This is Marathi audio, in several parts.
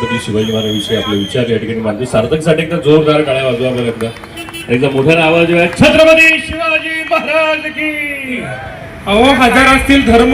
छत्रपती शिवाजी महाराजांविषयी आपले विचार या ठिकाणी मांडते। सार्थकसाठी एकदा जोरदार टाळ्या वाजवा बरं एकदा, एकदा मोठ्याने आवाज येऊया, छत्रपती शिवाजी महाराज की। अहो, हजार असतील धर्म,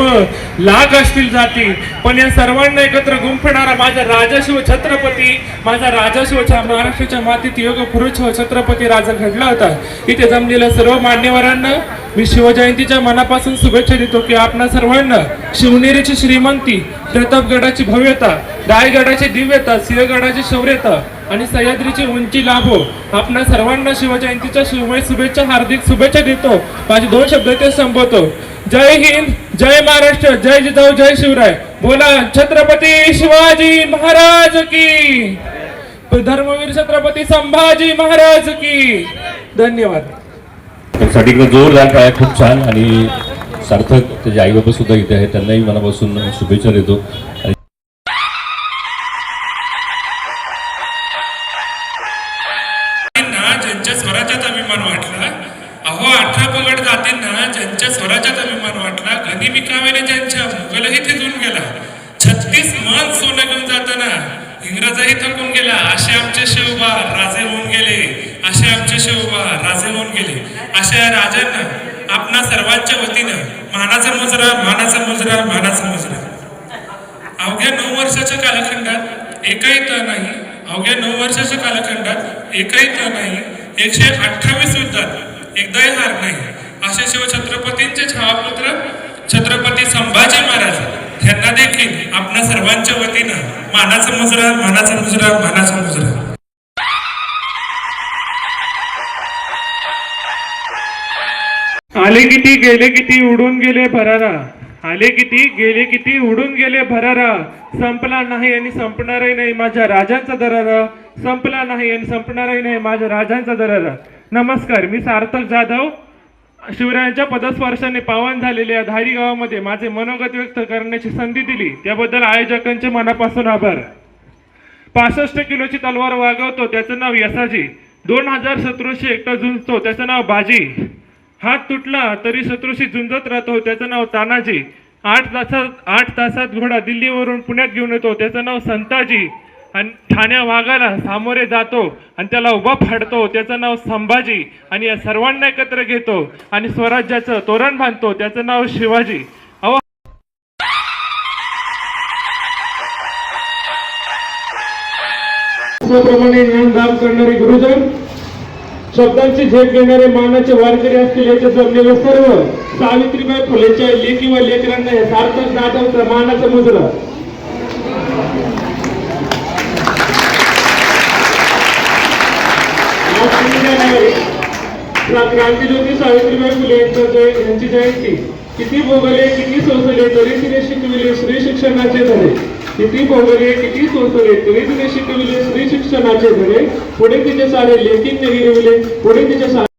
लाख असतील जाती, पण या सर्वांना एकत्र गुंफणारा माझा राजा शिव छत्रपती, माझा राजा शिव महाराष्ट्राच्या मातीत योग पुरुष छत्रपती राजा घडला होता। इथे जमलेल्या सर्व मान्यवरांना मी शिवजयंतीच्या मनापासून शुभेच्छा देतो की आपणा सर्वांना शिवनेरीची श्रीमंती, प्रतापगडाची भव्यता, रायगडाची दिव्यता, सिंहगडाची शौर्यता आणि सह्याद्रीची उंची लाभो। आपणा सर्वांना शिवजयंतीच्या शिवमय शुभेच्छा, हार्दिक शुभेच्छा देतो। माझे 2 शब्द ते संबोधतो। जय हिंद, जय महाराष्ट्र, जय जिजाऊ, जय शिवराय, बोला छत्रपती शिवाजी महाराज की, धर्मवीर छत्रपती संभाजी महाराज की। धन्यवाद। त्यासाठी एकदा जोरदार टाळ्या, खूप छान। आणि सार्थक त्याचे आई बाबा सुद्धा इथे आहेत, त्यांनाही मनापासून शुभेच्छा देतो। ज्यांच्या स्वराज्यात अभिमान वाटला, अहो 18 पगड जातींना ज्यांच्या स्वराज्यात अभिमान वाटला, गणी विकावेने ज्यांच्या मुघलही थिजून गेला, 36 मान सोनं घेऊन जाताना इंग्रजही थकून गेला, असे आमचे शिवबा राजे होऊन गेले, असे आमचे शिवबा राजे होऊन गेले। अशा या राजांना आपणा सर्वांच्या वतीनं मानाचा मुजरा, मानाचा मुजरा, मानाचा मुजरा। अवघ्या 9 वर्षाच्या कालखंडात एकही तह नाही, अवघ्या 9 वर्षाच्या कालखंडात एकही तह नाही, 128 युद्धात एकदाही हार नाही, असे शिवछत्रपतींचे छावापुत्र छत्रपती संभाजी महाराज यांना देखील आपणा सर्वांच्या वतीनं मानाचा मुजरा, मानाचा मुजरा, मानाचा मुजरा। आले किती गेले किती उडून गेले भरारा, आले किती गेले किती उडून गेले भरारा, संपला नाही आणि संपणारही नाही माझ्या राजांचा दरारा, संपला नाही आणि संपणारही नाही माझ्या राजांचा दरारा। नमस्कार, मी सार्थक जाधव। शिवरायांच्या पदस्पर्शाने पावन झालेल्या धारी गावामध्ये माझे मनोगत व्यक्त करण्याची संधी दिली त्याबद्दल आयोजकांचे मनापासून आभार। 65 किलोची तलवार वागवतो त्याचं नाव यसाजी, 2000 शत्रूशी एकटा झुंजतो त्याचं नाव बाजी, हात तुटला तरी शत्रूशी झुंजत राहतो त्याचं नाव तानाजी, 8 तासात घोडा दिल्लीवरून पुण्यात घेऊन येतो त्याचं नाव संताजी, आणि ठाण्या वाघाला सामोरे जातो आणि त्याला उभा फाडतो त्याचं नाव संभाजी, आणि या सर्वांना एकत्र घेतो आणि स्वराज्याचं तोरण बांधतो त्याचं नाव शिवाजी। प्रमाणे ज्ञानदान करणारे गुरुजन, शब्दांची झेप घेणारे मानाचे वारकरी असतील याचे जमलेले सर्व सावित्रीबाई फुलेच्या लेकी व लेकरांना हे सार्थक जाधवचा मानाचा मुजरा। क्रांतीज्योती सावित्रीबाई फुले यांची जयंती, किती भोगले किती सोसले तरी तिने शिकविले श्री शिक्षणाचे धडे, किती भोगले किती सोसले तरी तिने शिकविले श्री शिक्षणाचे धडे, पुढे तिचे सारे लेखींनी गिरविले, पुढे तिचे